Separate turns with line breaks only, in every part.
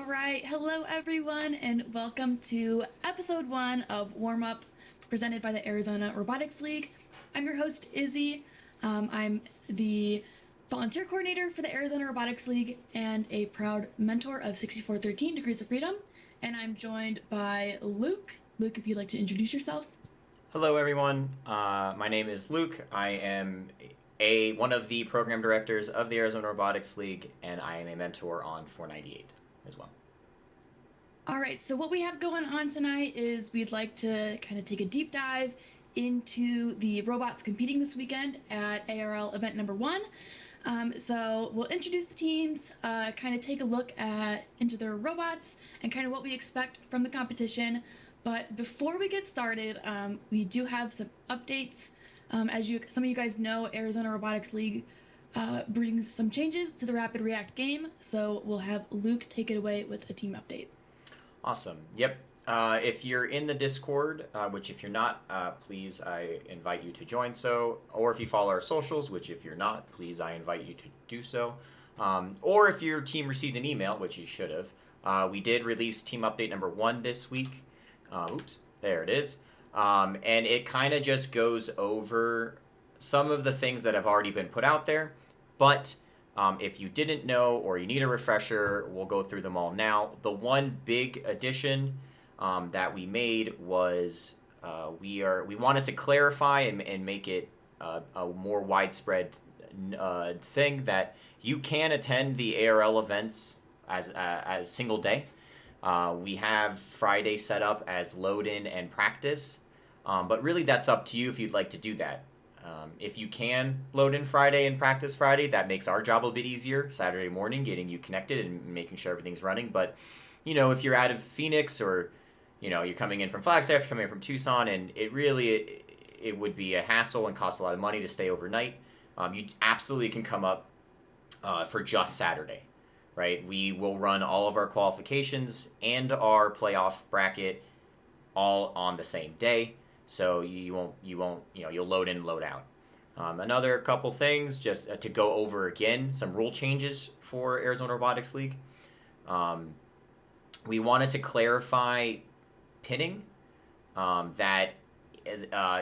All right, hello everyone, and welcome to episode 1 of Warmup, presented by the Arizona Robotics League. I'm your host, Izzy. I'm the volunteer coordinator for the Arizona Robotics League and a proud mentor of 6413 Degrees of Freedom. And I'm joined by Luke. Luke, if you'd like to introduce yourself.
Hello, everyone. My name is Luke. I am one of the program directors of the Arizona Robotics League, and I am a mentor on 498 as well.
All right, so what we have going on tonight is we'd like to kind of take a deep dive into the robots competing this weekend at ARL event number 1. So we'll introduce the teams, kind of take a look into their robots and kind of what we expect from the competition. But before we get started, we do have some updates. As some of you guys know, Arizona Robotics League brings some changes to the Rapid React game. So we'll have Luke take it away with a team update.
Awesome. Yep. If you're in the Discord, which if you're not, please, I invite you to join so. Or if you follow our socials, which if you're not, please, I invite you to do so. Or if your team received an email, which you should have, we did release team update number 1 this week. Oops, there it is. And it kind of just goes over some of the things that have already been put out there. But if you didn't know or you need a refresher, we'll go through them all now. The one big addition that we made was we wanted to clarify and make it a more widespread thing that you can attend the ARL events as a single day. We have Friday set up as load-in and practice, but really that's up to you if you'd like to do that. If you can load in Friday and practice Friday, that makes our job a bit easier Saturday morning, getting you connected and making sure everything's running. But, if you're out of Phoenix or, you're coming in from Flagstaff, you're coming in from Tucson, and it would be a hassle and cost a lot of money to stay overnight, you absolutely can come up for just Saturday, right? We will run all of our qualifications and our playoff bracket all on the same day. So you'll load in and load out. Another couple things just to go over again, some rule changes for Arizona Robotics League. We wanted to clarify pinning that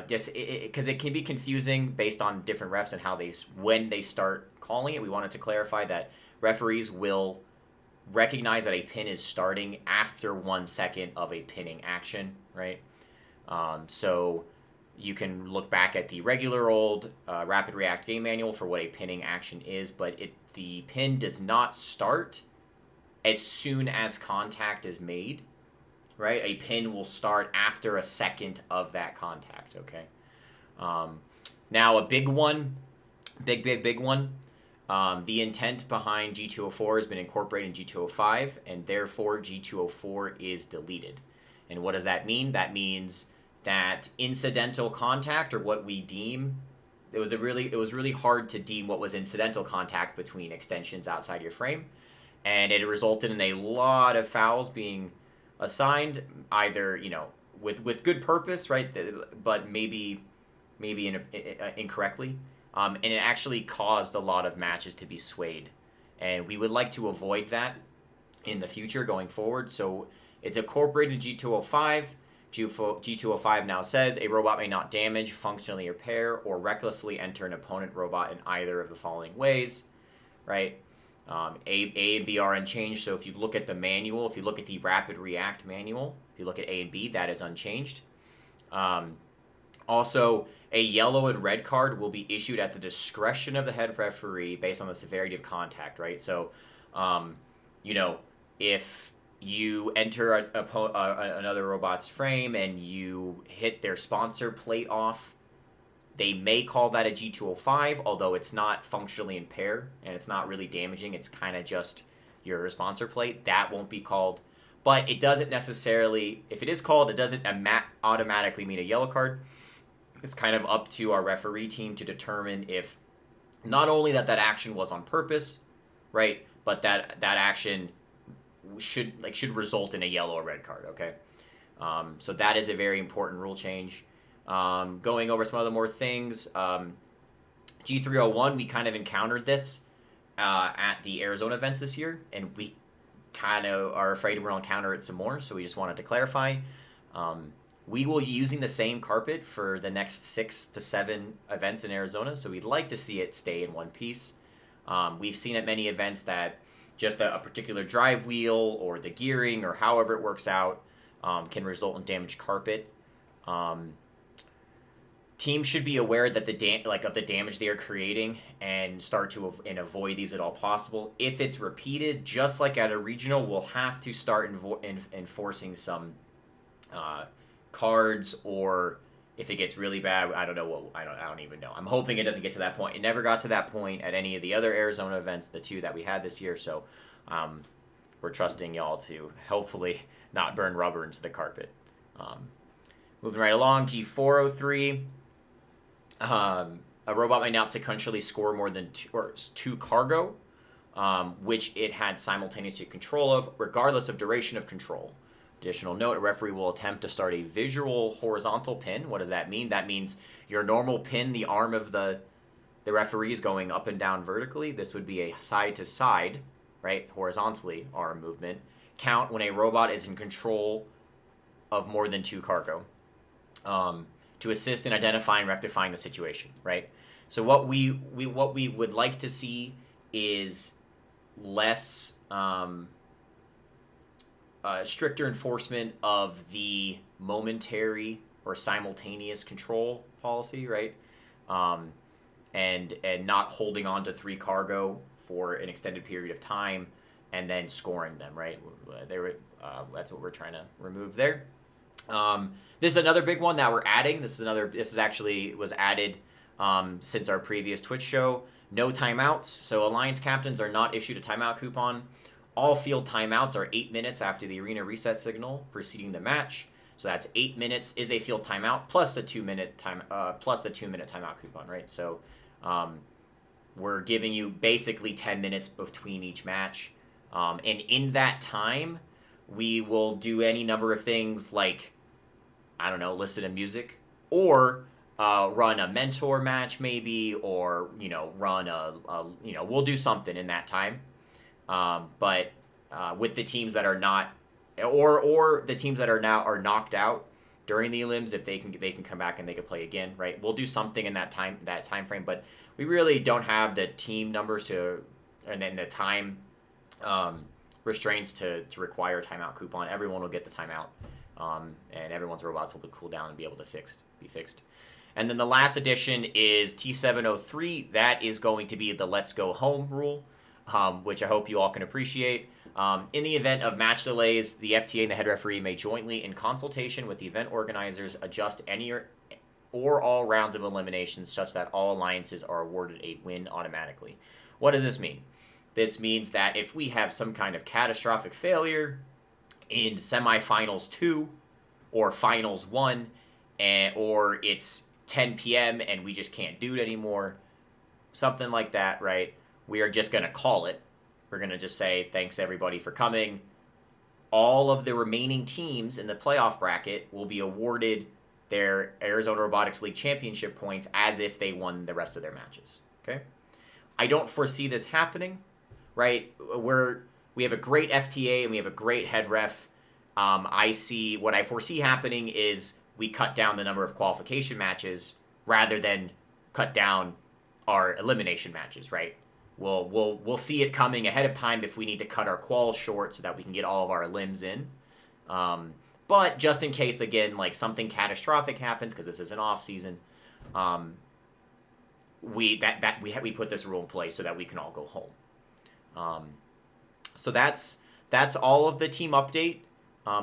just because it can be confusing based on different refs and when they start calling it. We wanted to clarify that referees will recognize that a pin is starting after 1 second of a pinning action, right? So you can look back at the regular old Rapid React game manual for what a pinning action is, but the pin does not start as soon as contact is made, right? A pin will start after a second of that contact, okay? Now a big one, big one, the intent behind G204 has been incorporated in G205, and therefore G204 is deleted. And what does that mean? That means that incidental contact, or what we deem, it was really hard to deem what was incidental contact between extensions outside your frame, and it resulted in a lot of fouls being assigned, either with good purpose, right, but maybe incorrectly, and it actually caused a lot of matches to be swayed, and we would like to avoid that in the future going forward. So it's incorporated in G205. G205 now says a robot may not damage, functionally repair, or recklessly enter an opponent robot in either of the following ways, right? A and B are unchanged. So if you look at the manual, if you look at the Rapid React manual, if you look at A and B, that is unchanged. Also, a yellow and red card will be issued at the discretion of the head referee based on the severity of contact, right? So, if you enter another robot's frame and you hit their sponsor plate off, they may call that a G205, although it's not functionally impaired and it's not really damaging. It's kind of just your sponsor plate. That won't be called. But it doesn't necessarily, if it is called, it doesn't automatically mean a yellow card. It's kind of up to our referee team to determine if not only that action was on purpose, right, but that action should result in a yellow or red card, okay? So that is a very important rule change. Going over some other more things, G301, we kind of encountered this at the Arizona events this year, and we kind of are afraid we'll encounter it some more, so we just wanted to clarify. We will be using the same carpet for the next 6 to 7 events in Arizona, so we'd like to see it stay in one piece. We've seen at many events that just a particular drive wheel or the gearing or however it works out can result in damaged carpet. Teams should be aware that of the damage they are creating and start to avoid these at all possible. If it's repeated, just like at a regional, we'll have to start enforcing some cards, or if it gets really bad, I don't know I don't even know. I'm hoping it doesn't get to that point. It never got to that point at any of the other Arizona events, the 2 that we had this year. So we're trusting y'all to hopefully not burn rubber into the carpet. Moving right along, G403. A robot might not sequentially score more than 2 cargo, which it had simultaneous control of, regardless of duration of control. Additional note, a referee will attempt to start a visual horizontal pin. What does that mean? That means your normal pin, the arm of the referee is going up and down vertically. This would be a side-to-side, right, horizontally arm movement. Count when a robot is in control of more than 2 cargo. To assist in identifying and rectifying the situation, right? So what we would like to see is less stricter enforcement of the momentary or simultaneous control policy, right? And not holding on to 3 cargo for an extended period of time and then scoring them, right? That's what we're trying to remove there. This is another big one that we're adding. This is actually was added since our previous Twitch show. No timeouts. So Alliance captains are not issued a timeout coupon. All field timeouts are 8 minutes after the arena reset signal preceding the match. So that's 8 minutes is a field timeout plus the 2-minute timeout coupon, right? So we're giving you basically 10 minutes between each match, and in that time, we will do any number of things like, I don't know, listen to music, or run a mentor match maybe, or run we'll do something in that time. But with the teams that are not, or the teams that are knocked out during the elims, if they can come back and they can play again, right? We'll do something in that time frame, but we really don't have the team numbers and then the time restraints to require a timeout coupon. Everyone will get the timeout, and everyone's robots will cool down and be able to be fixed. And then the last addition is T703. That is going to be the let's go home rule, which I hope you all can appreciate. In the event of match delays, the FTA and the head referee may jointly, in consultation with the event organizers, adjust any or all rounds of eliminations such that all alliances are awarded a win automatically. What does this mean? This means that if we have some kind of catastrophic failure in semifinals 2 or finals 1, or it's 10 p.m. and we just can't do it anymore, something like that, right? We are just going to call it. We're going to just say, thanks everybody for coming. All of the remaining teams in the playoff bracket will be awarded their Arizona Robotics League championship points as if they won the rest of their matches, okay? I don't foresee this happening, right? We have a great FTA and we have a great head ref. What I foresee happening is we cut down the number of qualification matches rather than cut down our elimination matches, right? We'll see it coming ahead of time if we need to cut our quals short so that we can get all of our limbs in. But just in case, again, like something catastrophic happens, because this is an off season, we put this rule in place so that we can all go home. So that's all of the team update.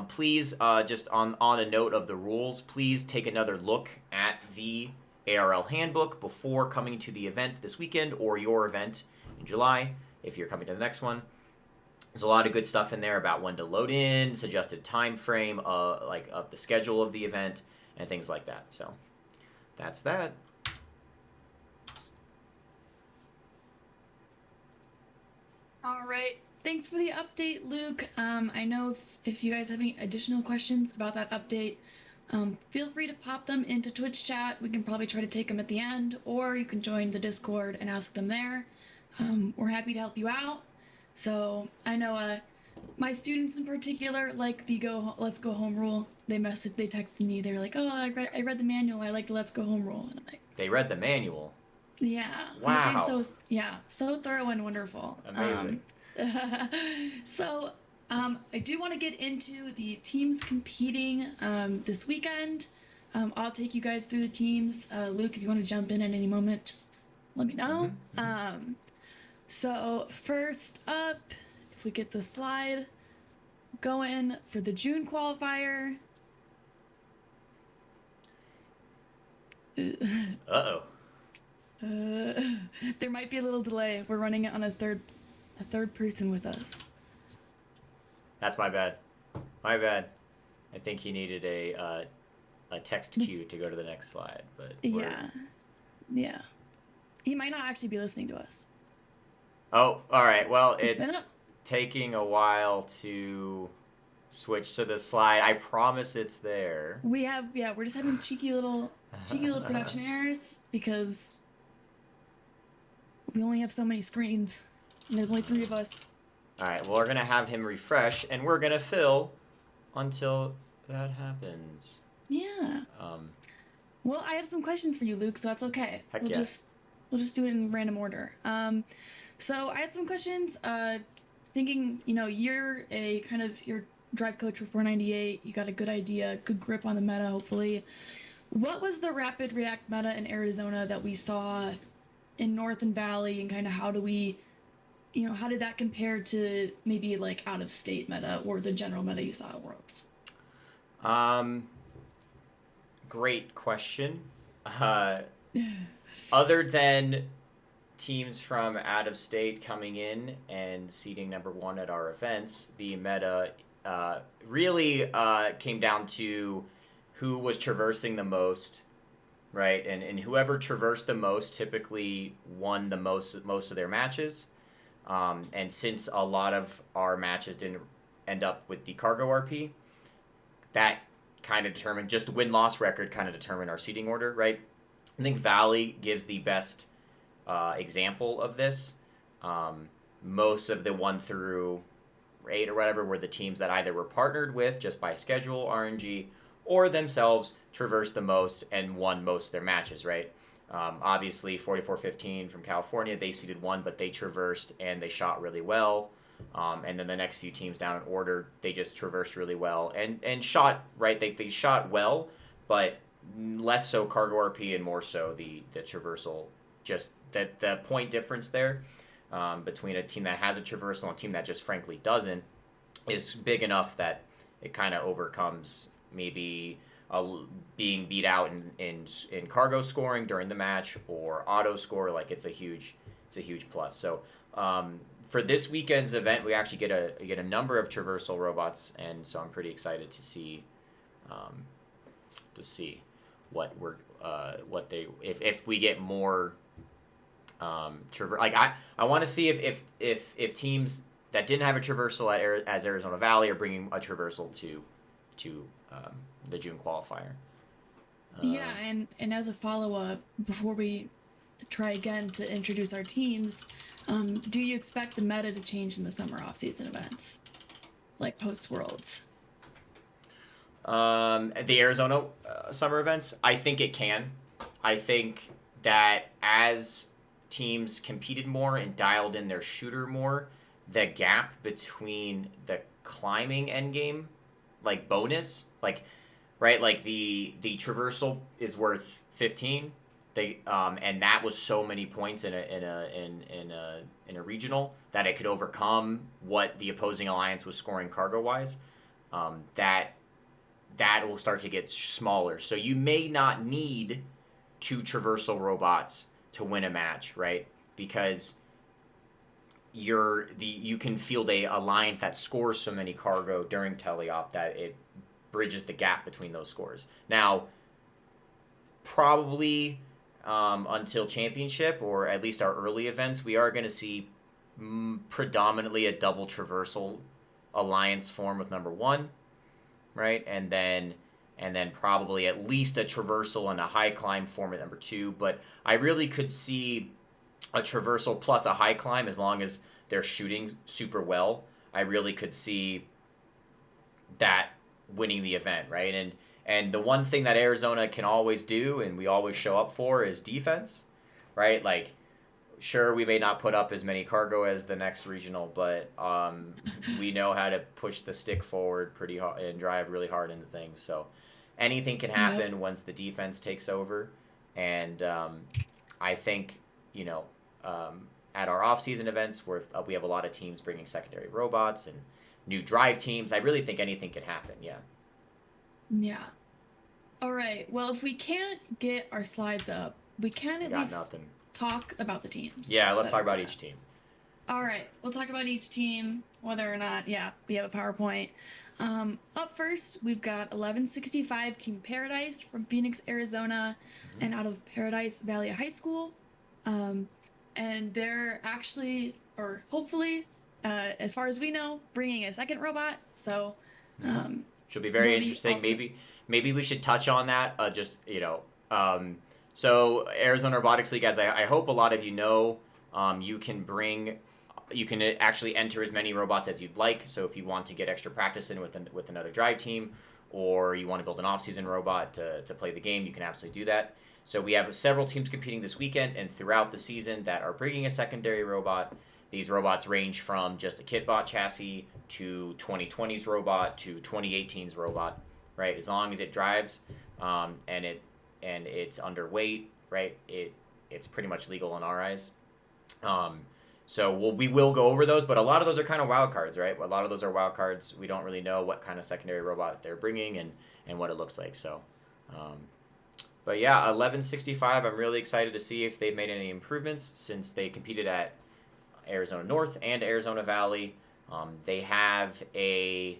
Please, just on a note of the rules, please take another look at the ARL handbook before coming to the event this weekend or your event in July, if you're coming to the next one. There's a lot of good stuff in there about when to load in, suggested time frame, of the schedule of the event, and things like that. So that's that.
All right. Thanks for the update, Luke. I know if you guys have any additional questions about that update, feel free to pop them into Twitch chat. We can probably try to take them at the end, or you can join the Discord and ask them there. We're happy to help you out. So I know My students in particular like the let's go home rule. They texted me. They were like, "Oh, I read the manual. I like the let's go home rule." And I'm like,
They read the manual.
"Yeah." I'm like, "Okay,
Wow.
so yeah, so thorough and wonderful."
Amazing.
So I do want to get into the teams competing this weekend. I'll take you guys through the teams. Luke, if you want to jump in at any moment, just let me know. So first up, if we get the slide going for the June qualifier.
Uh-oh.
There might be a little delay. We're running it on a third person with us.
That's my bad. My bad. I think he needed a text cue to go to the next slide, but
yeah. He might not actually be listening to us.
Oh, all right. Well, it's taking a while to switch to the slide. I promise it's there.
We're just having cheeky little production errors because we only have so many screens and there's only 3 of us.
All right. Well, we're gonna have him refresh, and we're gonna fill until that happens.
Yeah. Well, I have some questions for you, Luke, so that's okay.
Heck
we'll
yeah.
just do it in random order. So I had some questions. Thinking, you're your drive coach for 498. You got a good idea, good grip on the meta, hopefully. What was the rapid react meta in Arizona that we saw in North and Valley, and kind of how did that compare to maybe like out of state meta or the general meta you saw at Worlds?
Great question. Other than teams from out of state coming in and seeding number 1 at our events, the meta really came down to who was traversing the most, right? And whoever traversed the most typically won the most of their matches. And since a lot of our matches didn't end up with the cargo RP, that kind of determined, just win-loss record kind of determined our seeding order, right? I think Valley gives the best example of this. Most of the 1 through 8 or whatever were the teams that either were partnered with just by schedule, RNG, or themselves traversed the most and won most of their matches, right? Obviously, 4415 from California, they seeded 1, but they traversed and they shot really well. And then the next few teams down in order, they just traversed really well and shot, right? They shot well, but less so cargo RP and more so the traversal. Just that the point difference there between a team that has a traversal and a team that just frankly doesn't is big enough that it kind of overcomes maybe being beat out in cargo scoring during the match or auto score. Like it's a huge plus. So for this weekend's event, we actually get a number of traversal robots, and so I'm pretty excited to see what they if we get more like I want to see if teams that didn't have a traversal as Arizona Valley are bringing a traversal to the June qualifier.
Yeah, and as a follow-up, before we try again to introduce our teams, do you expect the meta to change in the summer off-season events, like post-Worlds?
The Arizona summer events, I think it can. I think that as teams competed more and dialed in their shooter more, the gap between the climbing endgame, like bonus, like right, like the traversal is worth 15. They and that was so many points in a regional that it could overcome what the opposing alliance was scoring cargo wise. That will start to get smaller. So you may not need 2 traversal robots to win a match, right? Because you can field a alliance that scores so many cargo during teleop that it bridges the gap between those scores. Now, probably until championship or at least our early events, we are going to see predominantly a double traversal alliance form with number 1, right? And then probably at least a traversal and a high climb form at number 2. But I really could see a traversal plus a high climb as long as they're shooting super well. I really could see that winning the event, right? And the one thing that Arizona can always do and we always show up for is defense, right? Like, sure, we may not put up as many cargo as the next regional, but we know how to push the stick forward pretty hard and drive really hard into things. So anything can
Yep.
happen once the defense takes over. And I think, you know, at our off-season events where we have a lot of teams bringing secondary robots and new drive teams, I really think anything can happen. Yeah.
Yeah. All right. Well, if we can't get our slides up, we can
I
at
got
least
nothing.
talk about the teams
Yeah, let's
that
talk
are
about
gonna.
each team.
All right. We'll talk about each team, whether or not, yeah, we have a PowerPoint. Up first, we've got 1165 Team Paradise from Phoenix, Arizona,
Mm-hmm.
and out of Paradise Valley High School. Um, and they're actually, or hopefully, as far as we know, bringing a second robot. So
Mm-hmm.
um,
Should be very
they'll be
interesting.
also.
Maybe we should touch on that. Just so Arizona Robotics League, as I hope a lot of you know, you can actually enter as many robots as you'd like. So if you want to get extra practice in with another drive team, or you want to build an off-season robot to play the game, you can absolutely do that. So we have several teams competing this weekend and throughout the season that are bringing a secondary robot. These robots range from just a kitbot chassis to 2020's robot to 2018's robot, right? As long as it drives and it's underweight, right? It's pretty much legal in our eyes. Um, so we will go over those, but a lot of those are kind of wild cards, right? A lot of those are wild cards. We don't really know what kind of secondary robot they're bringing and what it looks like. So, but yeah, 1165. I'm really excited to see if they've made any improvements since they competed at Arizona North and Arizona Valley. They have a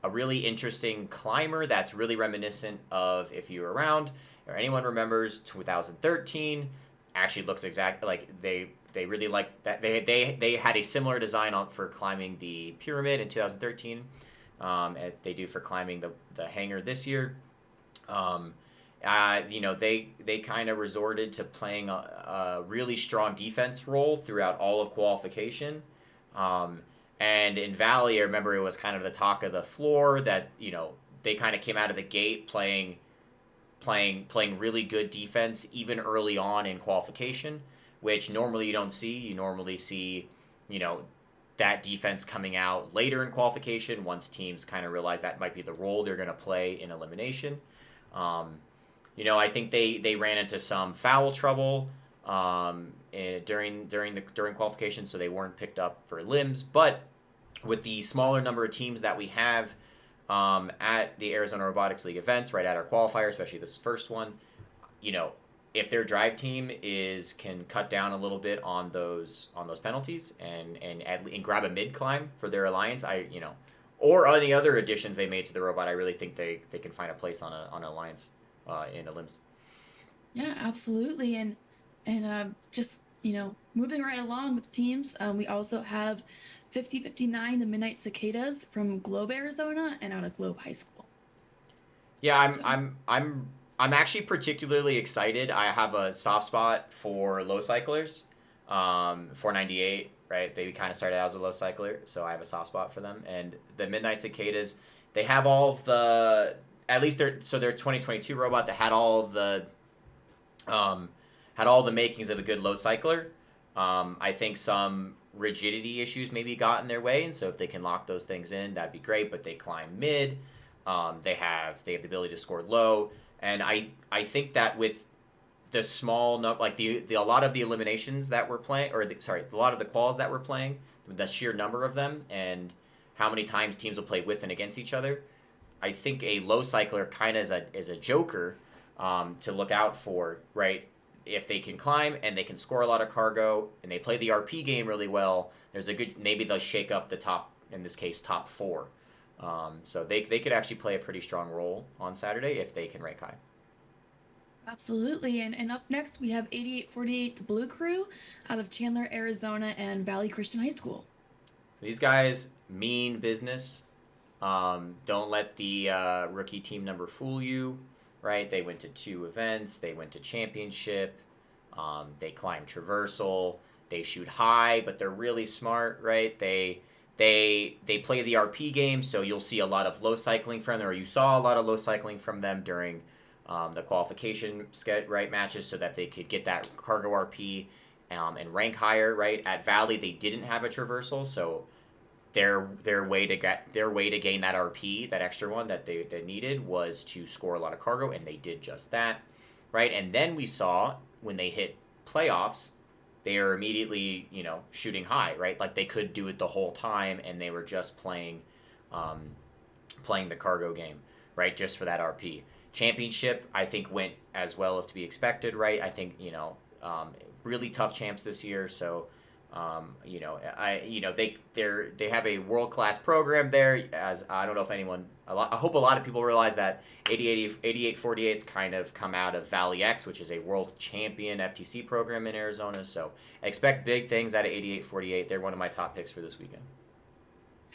really interesting climber that's really reminiscent of, if you're around or anyone remembers, 2013. Actually looks exactly like they really like that. They had a similar design for climbing the pyramid in 2013. And they do for climbing the hangar this year. They kind of resorted to playing a really strong defense role throughout all of qualification. And in Valley, I remember it was kind of the talk of the floor that they kind of came out of the gate playing really good defense even early on in qualification, which normally you don't see. You normally see, that defense coming out later in qualification once teams kind of realize that might be the role they're going to play in elimination. I think they ran into some foul trouble during qualification, so they weren't picked up for limbs. But with the smaller number of teams that we have at the Arizona Robotics League events, right at our qualifier, especially this first one, if their drive team can cut down a little bit on those penalties and grab a mid climb for their alliance, or any other additions they made to the robot, I really think they can find a place on an alliance in a limbs.
Yeah, absolutely. And just, moving right along with teams, we also have 5059, the Midnight Cicadas from Globe, Arizona, and out of Globe High School.
Yeah, I'm
So,
I'm I'm I'm actually particularly excited. I have a soft spot for low cyclers. 498, right? They kind of started out as a low cycler, so I have a soft spot for them. And the Midnight Cicadas, they have all of the at least their 2022 robot that had all the makings of a good low cycler. I think some rigidity issues maybe got in their way, and so if they can lock those things in, that'd be great. But they climb mid. They have the ability to score low, and I think that with the small like a lot of the eliminations that we're playing, a lot of the quals that we're playing, the sheer number of them, and how many times teams will play with and against each other. I think a low cycler kind of is a joker to look out for, right? If they can climb and they can score a lot of cargo and they play the RP game really well, there's a good maybe they'll shake up the top, in this case top four. So they could actually play a pretty strong role on Saturday if they can rank high.
absolutely. And up next, we have 8848, the Blue Crew, out of Chandler, Arizona, and Valley Christian High School.
So these guys mean business. Don't let the rookie team number fool you, right? They went to 2 events. They went to championship. They climb traversal. They shoot high, but they're really smart, right? They play the RP game, so you'll see a lot of low cycling from them, or you saw a lot of low cycling from them during the qualification matches, so that they could get that cargo RP and rank higher. Right at Valley, they didn't have a traversal, so their way to gain that RP, that extra one that they needed, was to score a lot of cargo, and they did just that. Right, and then we saw when they hit playoffs, they are immediately, shooting high, right? Like they could do it the whole time, and they were just playing the cargo game, right? Just for that RP. Championship, I think, went as well as to be expected, right? I think, really tough champs this year, so they have a world class program there. As I don't know if I hope a lot of people realize that 8848's kind of come out of Valley X, which is a world champion FTC program in Arizona. So expect big things out of 8848. They're one of my top picks for this weekend.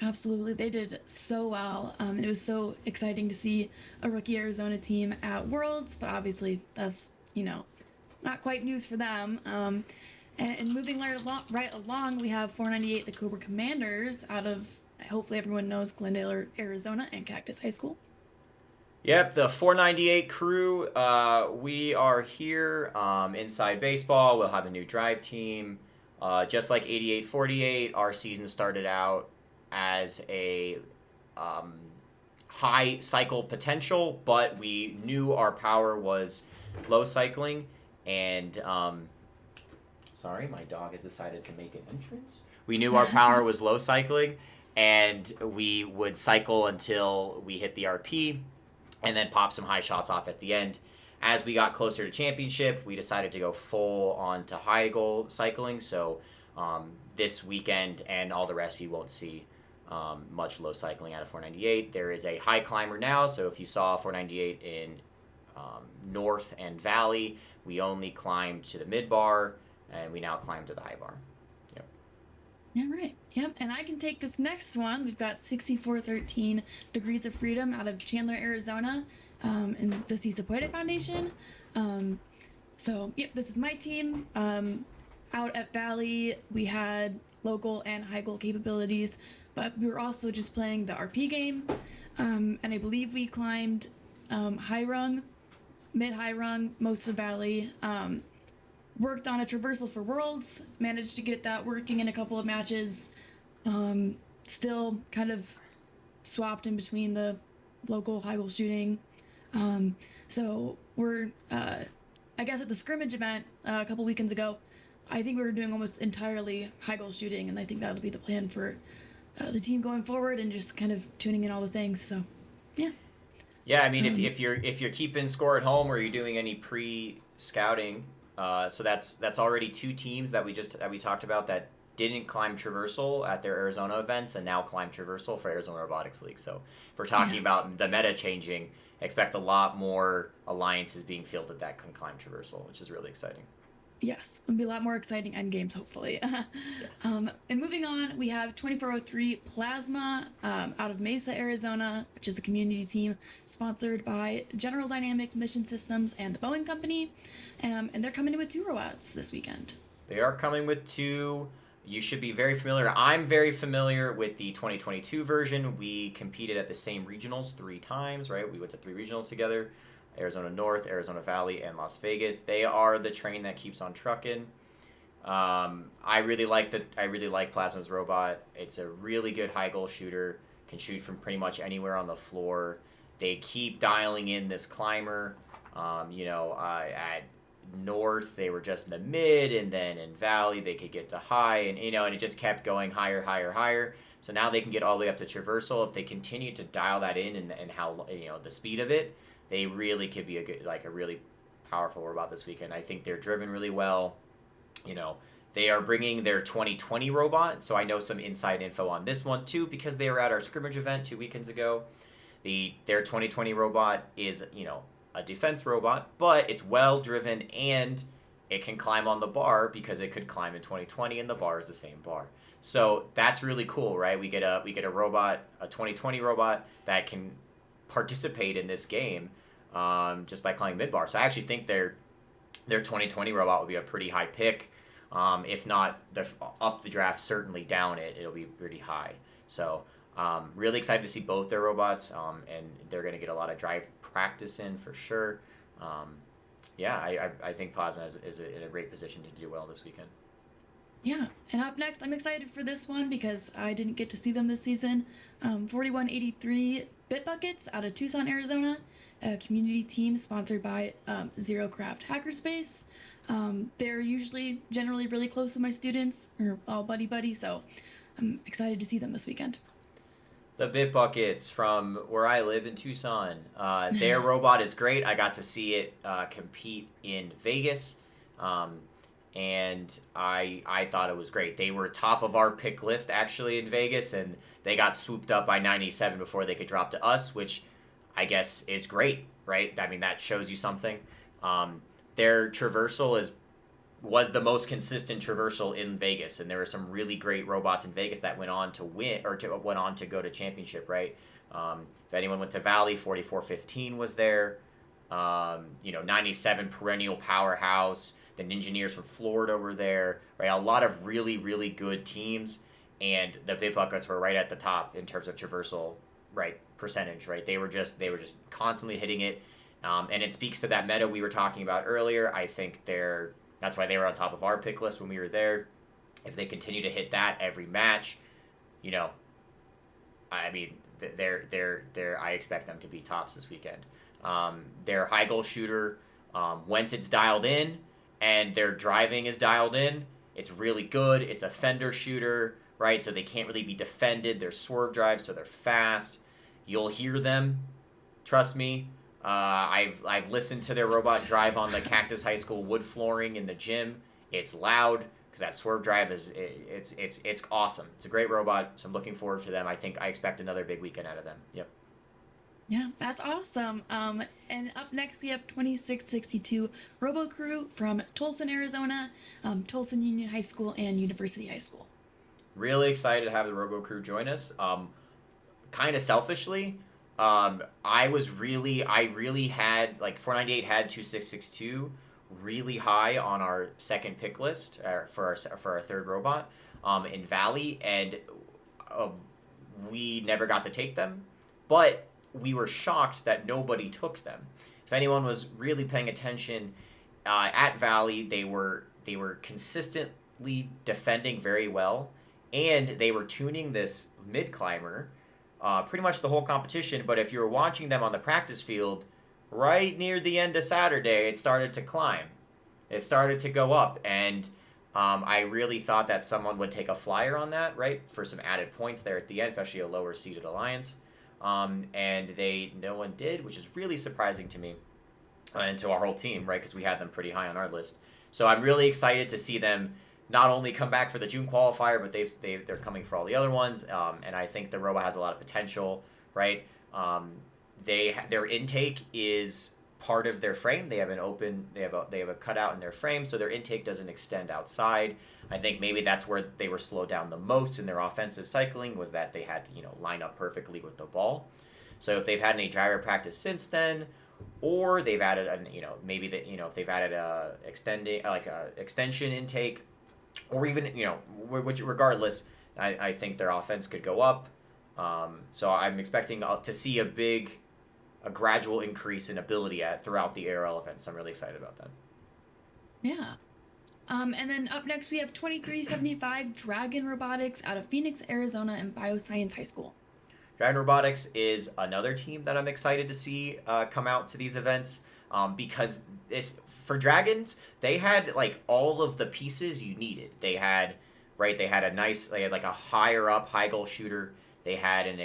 Absolutely. They did so well. And it was so exciting to see a rookie Arizona team at Worlds, but obviously that's, not quite news for them. And moving right along, we have 498, the Cobra Commanders, out of, hopefully everyone knows, Glendale, Arizona, and Cactus High School.
Yep, the 498 crew. We are here inside baseball. We'll have a new drive team. Just like 8848, our season started out as a high cycle potential, but we knew our power was low cycling, and sorry, my dog has decided to make an entrance. We knew our power was low cycling, and we would cycle until we hit the RP, and then pop some high shots off at the end. As we got closer to championship, we decided to go full on to high goal cycling. So this weekend and all the rest, you won't see much low cycling out of 498. There is a high climber now, so if you saw 498 in North and Valley, we only climbed to the mid bar, and we now climb to the high bar. Yep.
Yeah, right. Yep. And I can take this next one. We've got 6413 Degrees of Freedom out of Chandler, Arizona, in the Cisa Puede Foundation. This is my team. Out at Valley, we had local and high goal capabilities, but we were also just playing the RP game. And I believe we climbed high rung, mid-high rung, most of Valley. Worked on a traversal for Worlds, managed to get that working in a couple of matches. Still kind of swapped in between the local high goal shooting. So we're, I guess at the scrimmage event a couple weekends ago, I think we were doing almost entirely high goal shooting, and I think that'll be the plan for the team going forward, and just kind of tuning in all the things. So, yeah.
Yeah, I mean, if you're keeping score at home, or you're doing any pre-scouting, so that's already two teams that we talked about that didn't climb traversal at their Arizona events and now climb traversal for Arizona Robotics League. So if we're talking about the meta changing, expect a lot more alliances being fielded that can climb traversal, which is really exciting.
Yes, it'll be a lot more exciting end games, hopefully. And moving on, we have 2403 Plasma out of Mesa, Arizona, which is a community team sponsored by General Dynamics Mission Systems and the Boeing Company. And they're coming in with 2 robots this weekend.
They are coming with 2. You should be very familiar. I'm very familiar with the 2022 version. We competed at the same regionals 3 times, right? We went to 3 regionals together. Arizona North, Arizona Valley, and Las Vegas. They are the train that keeps on trucking. I really like Plasma's robot. It's a really good high goal shooter. Can shoot from pretty much anywhere on the floor. They keep dialing in this climber. At North they were just in the mid, and then in Valley they could get to high, and and it just kept going higher, higher, higher. So now they can get all the way up to traversal. If they continue to dial that in, and how the speed of it, they really could be a really powerful robot this weekend. I think they're driven really well. They are bringing their 2020 robot, so I know some inside info on this one too, because they were at our scrimmage event 2 weekends ago. Their 2020 robot is, a defense robot, but it's well driven, and it can climb on the bar because it could climb in 2020, and the bar is the same bar. So that's really cool, right? We get a robot, a 2020 robot that can participate in this game just by climbing mid bar. So I actually think their 2020 robot will be a pretty high pick. If not up the draft, certainly down it'll be pretty high. So really excited to see both their robots, and they're going to get a lot of drive practice in for sure. Um, yeah, I think Plasma is in a great position to do well this weekend.
Yeah, and up next, I'm excited for this one because I didn't get to see them this season. 4183 Bitbuckets out of Tucson, Arizona, a community team sponsored by Zero Craft Hackerspace. They're usually generally really close with my students, or all buddy buddy, so I'm excited to see them this weekend.
The Bitbuckets from where I live in Tucson. Their robot is great. I got to see it compete in Vegas, um, and I thought it was great. They were top of our pick list actually in Vegas, and they got swooped up by 97 before they could drop to us, which I guess is great, right? I mean that shows you something. Um, their traversal is was the most consistent traversal in Vegas, and there were some really great robots in Vegas that went on to win or went on to go to championship. Right? If anyone went to Valley, 4415 was there. 97 perennial powerhouse. The Ninjineers from Florida were there. Right? A lot of really good teams, and the Bitbuckets were right at the top in terms of traversal, right, percentage. Right? They were just constantly hitting it. And it speaks to that meta we were talking about earlier. I think that's why they were on top of our pick list when we were there. If they continue to hit that every match, you know, I mean, I expect them to be tops this weekend. Their high goal shooter, once it's dialed in and their driving is dialed in, it's really good. It's a fender shooter, right? So they can't really be defended. They're swerve drives, so they're fast. You'll hear them. Trust me. I've listened to their robot drive on the Cactus High School wood flooring in the gym. It's loud because that swerve drive it's awesome. It's a great robot, so I'm looking forward to them. I expect another big weekend out of them. Yep.
Yeah, that's awesome. And up next we have 2662 Robocrew from Tulsa, Arizona, Tulsa Union High School and University High School.
Really excited to have the Robocrew join us. Kind of selfishly, I really had like 498 had 2662 really high on our second pick list for our third robot in Valley, and uh, we never got to take them, but we were shocked that nobody took them. If anyone was really paying attention at Valley, they were consistently defending very well, and they were tuning this mid climber pretty much the whole competition. But if you were watching them on the practice field, right near the end of Saturday, it started to climb. It started to go up, and I really thought that someone would take a flyer on that, right, for some added points there at the end, especially a lower seeded alliance. And no one did, which is really surprising to me and to our whole team, right, because we had them pretty high on our list. So I'm really excited to see them not only come back for the June qualifier, but they're coming for all the other ones. And I think the robot has a lot of potential, right? Their intake is part of their frame. They have a cutout in their frame, so their intake doesn't extend outside. I think maybe that's where they were slowed down the most in their offensive cycling, was that they had to line up perfectly with the ball. So if they've had any driver practice since then, or they've added maybe that if they've added a extension intake, or even which regardless, I think their offense could go up. So I'm expecting to see a gradual increase in ability throughout the ARL events. So I'm really excited about that.
Yeah. And then up next we have 2375 Dragon Robotics out of Phoenix, Arizona and Bioscience High School.
Dragon Robotics is another team that I'm excited to see come out to these events, because for Dragons, they had like all of the pieces you needed. They had like a higher up high goal shooter. They had an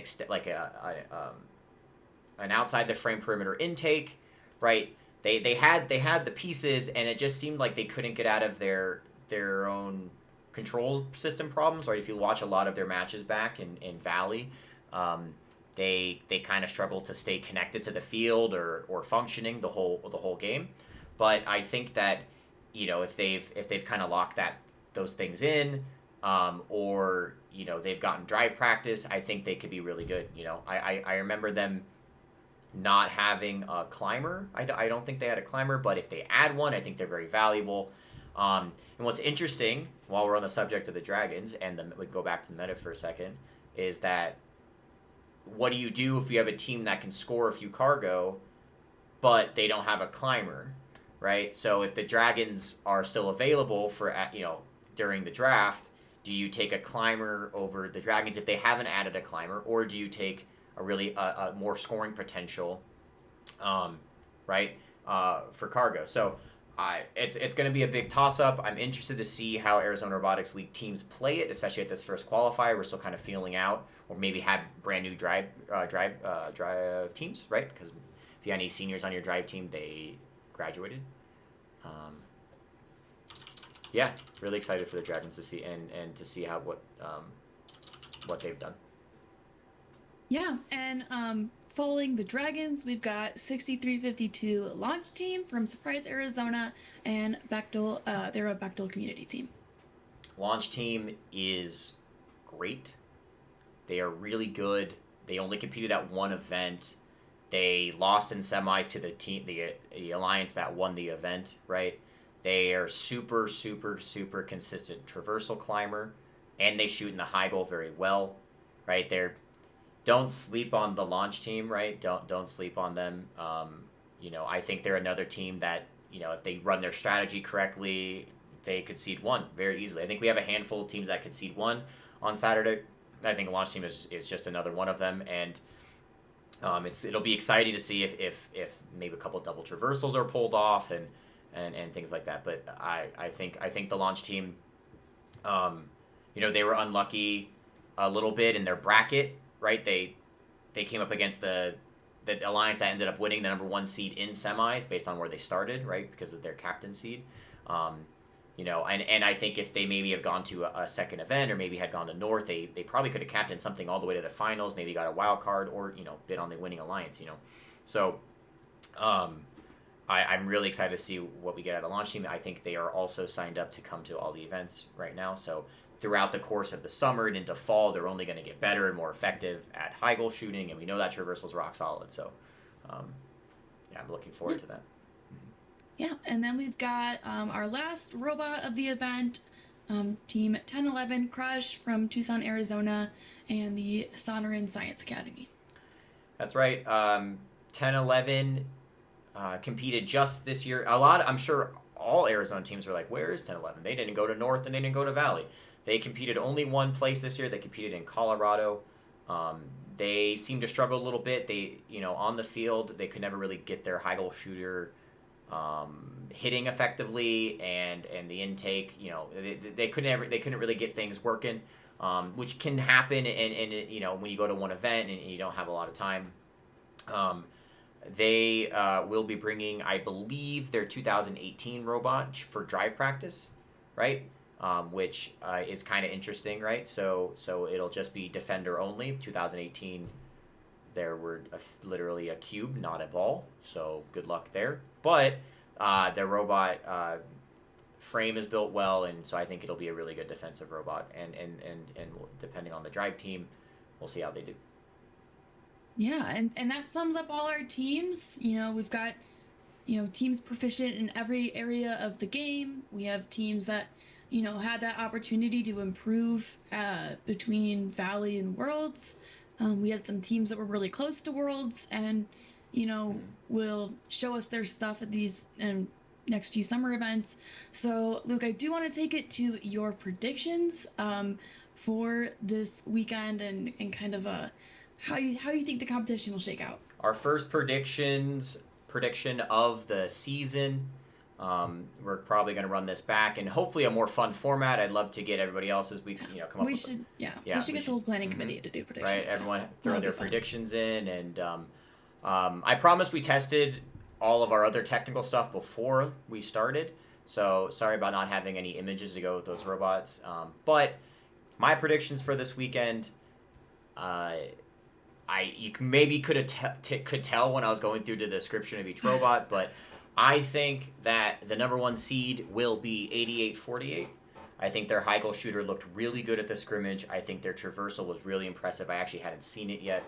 outside the frame perimeter intake, right? They had the pieces, and it just seemed like they couldn't get out of their own control system problems, right? If you watch a lot of their matches back in Valley, they kind of struggled to stay connected to the field or functioning the whole game. But I think that if they've kind of locked those things in, or they've gotten drive practice, I think they could be really good. I remember them not having a climber. I don't think they had a climber, but if they add one, I think they're very valuable. And what's interesting, while we're on the subject of the Dragons, and we go back to the meta for a second, is that what do you do if you have a team that can score a few cargo, but they don't have a climber, right? So if the dragons are still available for during the draft, do you take a climber over the dragons if they haven't added a climber, or do you take a really a more scoring potential, right, for cargo? So it's going to be a big toss up. I'm interested to see how Arizona Robotics League teams play it, especially at this first qualifier. We're still kind of feeling out, or maybe have brand new drive teams, right? Because if you had any seniors on your drive team, they graduated. Yeah, really excited for the Dragons to see and to see how what they've done.
Yeah, and following the Dragons, we've got 6352 Launch Team from Surprise, Arizona, and Bechtel. They're a Bechtel community team.
Launch Team is great. They are really good. They only competed at one event. They lost in semis to the team, the alliance that won the event, right? They are super, super, super consistent traversal climber, and they shoot in the high goal very well, right? Don't sleep on the Launch Team, right? Don't sleep on them. I think they're another team that, if they run their strategy correctly, they could seed one very easily. I think we have a handful of teams that could seed one on Saturday. I think the Launch Team is just another one of them, and it'll be exciting to see if maybe a couple of double traversals are pulled off and things like that. But I think the Launch Team, they were unlucky a little bit in their bracket, right? They came up against the alliance that ended up winning the number 1 seed in semis based on where they started, right? Because of their captain seed. And I think if they maybe have gone to a second event or maybe had gone to North, they probably could have captained something all the way to the finals, maybe got a wild card or, bid on the winning alliance, So I'm really excited to see what we get out of the Launch Team. I think they are also signed up to come to all the events right now. So throughout the course of the summer and into fall, they're only going to get better and more effective at high goal shooting, and we know that traversal's rock solid. So, I'm looking forward to that.
Yeah, and then we've got our last robot of the event, Team 1011 Crush from Tucson, Arizona, and the Sonoran Science Academy.
That's right. 1011 competed just this year. I'm sure all Arizona teams were like, where is 1011? They didn't go to North and they didn't go to Valley. They competed only one place this year. They competed in Colorado. They seemed to struggle a little bit. They, on the field, they could never really get their high goal shooter hitting effectively, and the intake, they couldn't really get things working, which can happen. And when you go to one event and you don't have a lot of time, they will be bringing, I believe, their 2018 robot for drive practice, right? Which is kind of interesting, right? So it'll just be defender only. 2018, there were literally a cube, not a ball. So good luck there. But the robot frame is built well, and so I think it'll be a really good defensive robot. And depending on the drive team, we'll see how they do.
Yeah, and that sums up all our teams. We've got teams proficient in every area of the game. We have teams that had that opportunity to improve between Valley and Worlds. We had some teams that were really close to Worlds and will show us their stuff at these next few summer events. So Luke, I do want to take it to your predictions for this weekend and kind of how you think the competition will shake out.
Our first prediction of the season. We're probably going to run this back and hopefully a more fun format. I'd love to get everybody else's. We come up.
We should get the whole planning committee to do predictions.
Right, everyone throw their predictions in, and I promise we tested all of our other technical stuff before we started. So sorry about not having any images to go with those robots. But my predictions for this weekend, you maybe could tell when I was going through the description of each robot, but I think that the number 1 seed will be 8848. I think their high goal shooter looked really good at the scrimmage. I think their traversal was really impressive. I actually hadn't seen it yet.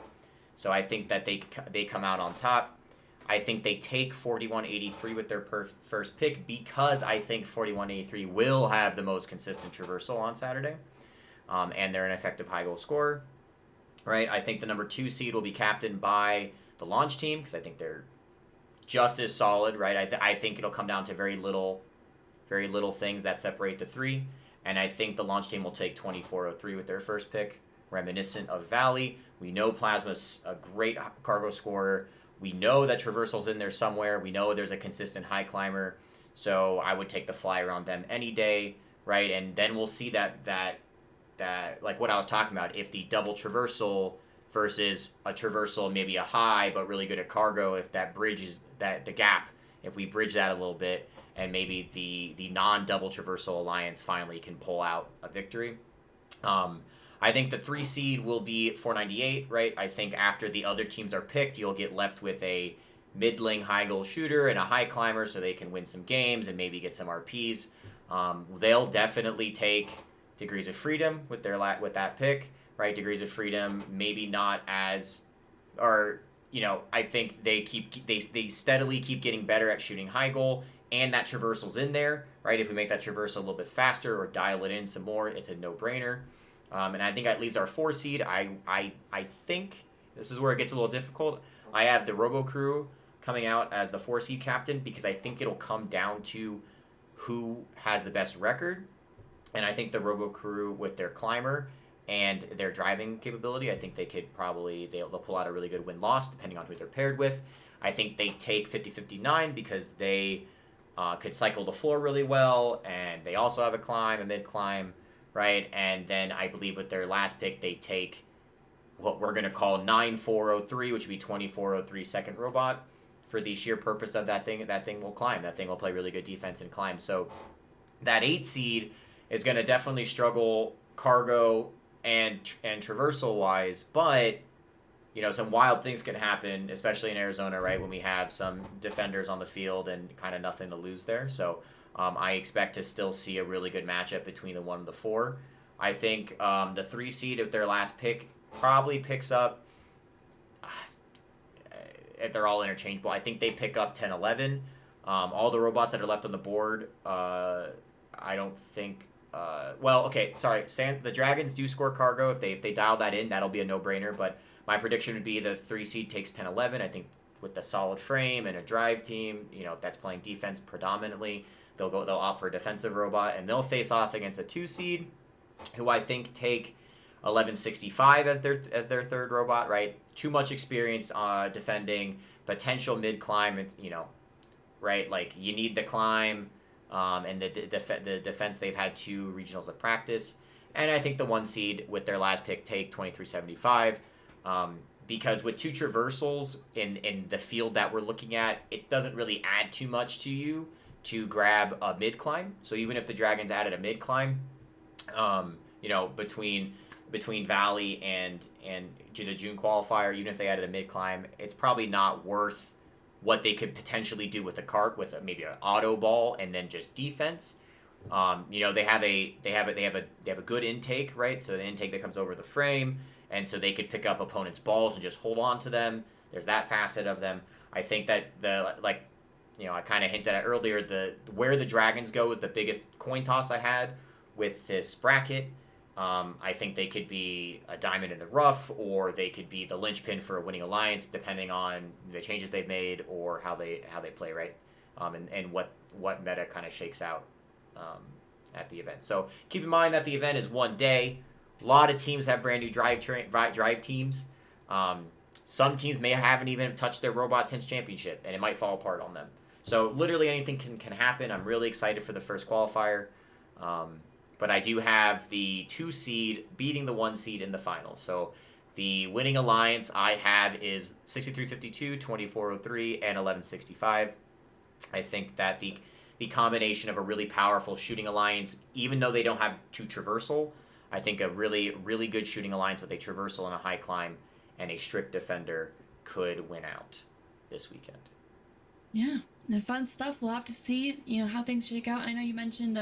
So I think that they come out on top. I think they take 4183 with their first pick because I think 4183 will have the most consistent traversal on Saturday. And they're an effective high goal scorer. right? I think the number 2 seed will be captained by the launch team because I think they're just as solid, right? I think it'll come down to very little things that separate the 3. And I think the launch team will take 2403 with their first pick, reminiscent of Valley. We know Plasma's a great cargo scorer. We know that Traversal's in there somewhere. We know there's a consistent high climber. So I would take the flyer on them any day, right? And then we'll see that like what I was talking about, if the double traversal versus a traversal, maybe a high but really good at cargo, if that bridges that the gap, if we bridge that a little bit, and maybe the non-double traversal alliance finally can pull out a victory. I think the 3 seed will be 498, right? I think after the other teams are picked, you'll get left with a middling high goal shooter and a high climber so they can win some games and maybe get some RPs. They'll definitely take Degrees of Freedom with that pick, right? Degrees of Freedom maybe not as, or I think they steadily keep getting better at shooting high goal, and that traversal's in there, right? If we make that traversal a little bit faster or dial it in some more, it's a no-brainer. And I think that leaves our 4 seed. I think this is where it gets a little difficult. I have the Robocrew coming out as the 4 seed captain because I think it'll come down to who has the best record. And I think the Robocrew with their climber and their driving capability, I think they could they'll pull out a really good win-loss depending on who they're paired with. I think they take 50-59 because they could cycle the floor really well, and they also have a mid-climb, right? And then I believe with their last pick, they take what we're going to call 9403, which would be 2403 second robot for the sheer purpose of that thing. That thing will climb. That thing will play really good defense and climb. So that 8 seed is going to definitely struggle cargo and traversal wise, but some wild things can happen, especially in Arizona, right, when we have some defenders on the field and kind of nothing to lose there. So I expect to still see a really good matchup between the 1 and the 4. I think the 3 seed of their last pick probably picks up, if they're all interchangeable, I think they pick up 10-11. All the robots that are left on the board, I don't think. The Dragons do score cargo. If they dial that in, that'll be a no-brainer. But my prediction would be the 3 seed takes 10-11. I think with the solid frame and a drive team, that's playing defense predominantly, they'll opt for a defensive robot, and they'll face off against a 2 seed, who I think take 1165 as their third robot. Right, too much experience defending, potential mid climb. It's right, like you need the climb. And the defense, they've had 2 regionals of practice. And I think the 1 seed with their last pick take 2375. Because with 2 traversals in the field that we're looking at, it doesn't really add too much to you to grab a mid climb. So even if the Dragons added a mid climb, between Valley and the June qualifier, even if they added a mid climb, it's probably not worth what they could potentially do with a cart with maybe an auto ball and then just defense. They have a good intake, right? So the intake that comes over the frame, and so they could pick up opponents' balls and just hold on to them. There's that facet of them. I think that I kind of hinted at earlier, where the Dragons go is the biggest coin toss I had with this bracket. I think they could be a diamond in the rough, or they could be the linchpin for a winning alliance, depending on the changes they've made or how they play, right? And what meta kind of shakes out at the event. So keep in mind that the event is 1 day. A lot of teams have brand new drive teams. Some teams haven't even touched their robot since championship, and it might fall apart on them. So literally anything can happen. I'm really excited for the first qualifier. But I do have the 2 seed beating the 1 seed in the final. So the winning alliance I have is 6352, 2403, and 1165. I think that the combination of a really powerful shooting alliance, even though they don't have 2 traversal, I think a really, really good shooting alliance with a traversal and a high climb and a strict defender could win out this weekend.
Yeah, the fun stuff. We'll have to see, how things shake out. I know you mentioned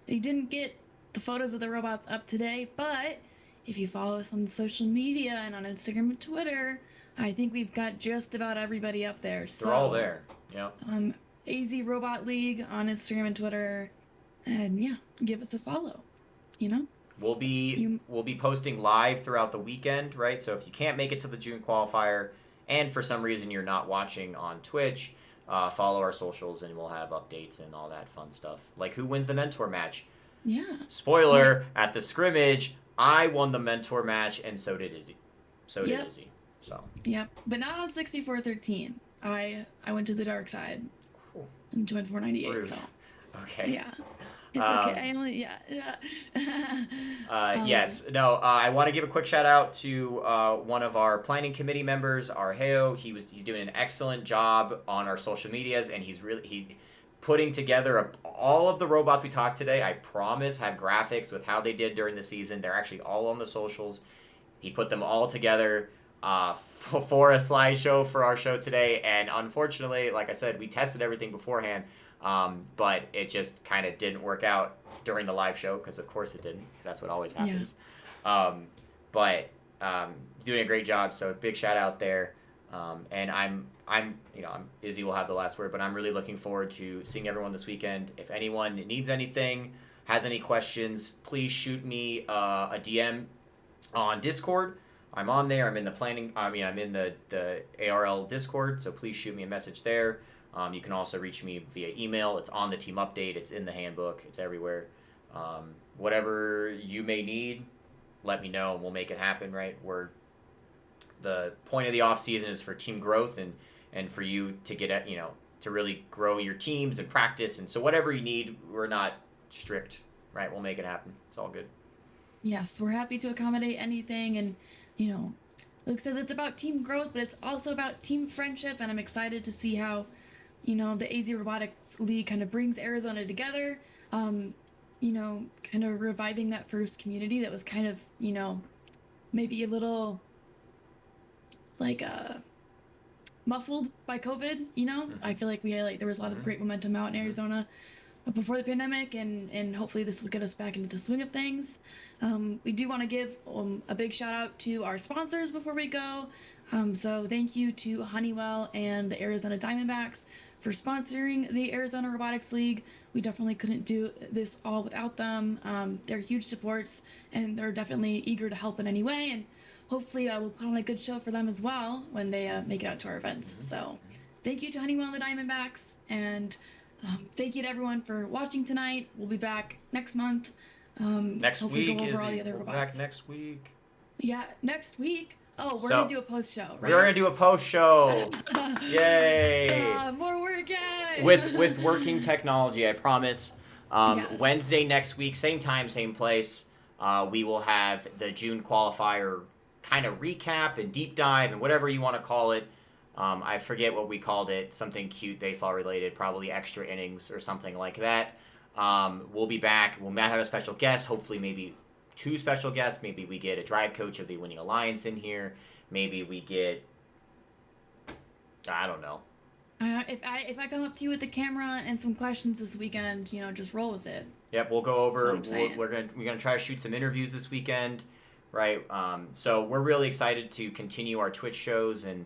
you didn't get the photos of the robots up today, but if you follow us on social media and on Instagram and Twitter, I think we've got just about everybody up there.
They're all there. Yeah.
AZ Robot League on Instagram and Twitter, and yeah, give us a follow.
We'll be posting live throughout the weekend, right? So if you can't make it to the June qualifier, and for some reason you're not watching on Twitch, follow our socials and we'll have updates and all that fun stuff. Like who wins the mentor match?
Yeah.
Spoiler: at the scrimmage, I won the mentor match, and so did Izzy.
Yep.
So.
Yep. But not on 6413. I went to the dark side
Ooh,
and joined 498.
rude.
So
Okay.
yeah. It's okay. I only
Yes. No. I want to give a quick shout out to one of our planning committee members, Arheo. He's doing an excellent job on our social medias, and he putting together all of the robots we talked today. I promise have graphics with how they did during the season. They're actually all on the socials. He put them all together for a slideshow for our show today, and unfortunately, like I said, we tested everything beforehand. But it just kind of didn't work out during the live show because, of course, it didn't. That's what always happens. Yeah. But doing a great job. So big shout out there. And Izzy will have the last word, but I'm really looking forward to seeing everyone this weekend. If anyone needs anything, has any questions, please shoot me a DM on Discord. I'm on there. I'm in the planning. I'm in the ARL Discord. So please shoot me a message there. You can also reach me via email. It's on the team update. It's in the handbook. It's everywhere. Whatever you may need, let me know and we'll make it happen, right? The point of the off season is for team growth and for you to get at, to really grow your teams and practice. And so whatever you need, we're not strict, right? We'll make it happen. It's all good.
Yes, we're happy to accommodate anything. And, Luke says it's about team growth, but it's also about team friendship. And I'm excited to see how the AZ Robotics League kind of brings Arizona together, kind of reviving that first community that was kind of, maybe a little like muffled by COVID, Mm-hmm. I feel like there was a lot of great momentum out in Arizona before the pandemic, and hopefully this will get us back into the swing of things. We do want to give a big shout out to our sponsors before we go. So thank you to Honeywell and the Arizona Diamondbacks for sponsoring the Arizona Robotics League. We definitely couldn't do this all without them. They're huge supports, and they're definitely eager to help in any way. And hopefully we'll put on a good show for them as well when they make it out to our events. Mm-hmm. So thank you to Honeywell and the Diamondbacks, and thank you to everyone for watching tonight. We'll be back next month.
Next week
go over all the other robots.
Back next week.
Yeah, next week. Oh, we're gonna do a post show, right?
We're gonna do a post show. Yay!
More work, yay!
With working technology, I promise.
Yes.
Wednesday next week, same time, same place. We will have the June qualifier kind of recap and deep dive and whatever you want to call it. I forget what we called it. Something cute, baseball related, probably extra innings or something like that. We'll be back. We'll have a special guest. Hopefully, maybe 2 special guests. Maybe we get a drive coach of the Winning Alliance in here. Maybe we get, I don't know.
If I come up to you with the camera and some questions this weekend, just roll with it.
Yep, we'll go over. We're gonna try to shoot some interviews this weekend, right? So we're really excited to continue our Twitch shows and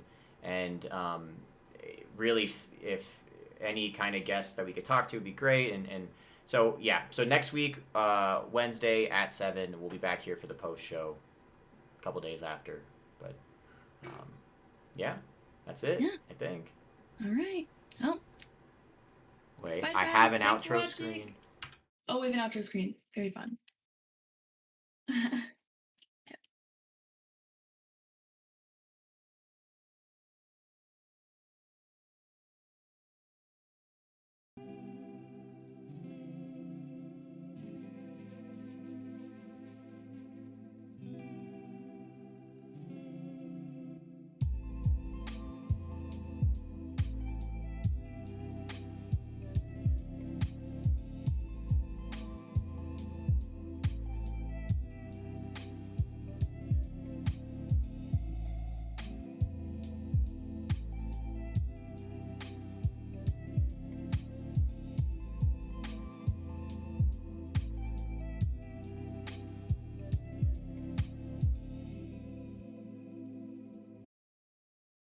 really if any kind of guests that we could talk to would be great. And so yeah, so next week Wednesday at 7 we'll be back here for the post show. A couple days after, but yeah, that's it. Yeah. I think.
All right. Oh.
Wait, bye, I have an outro screen.
Oh, we have an outro screen. Very fun.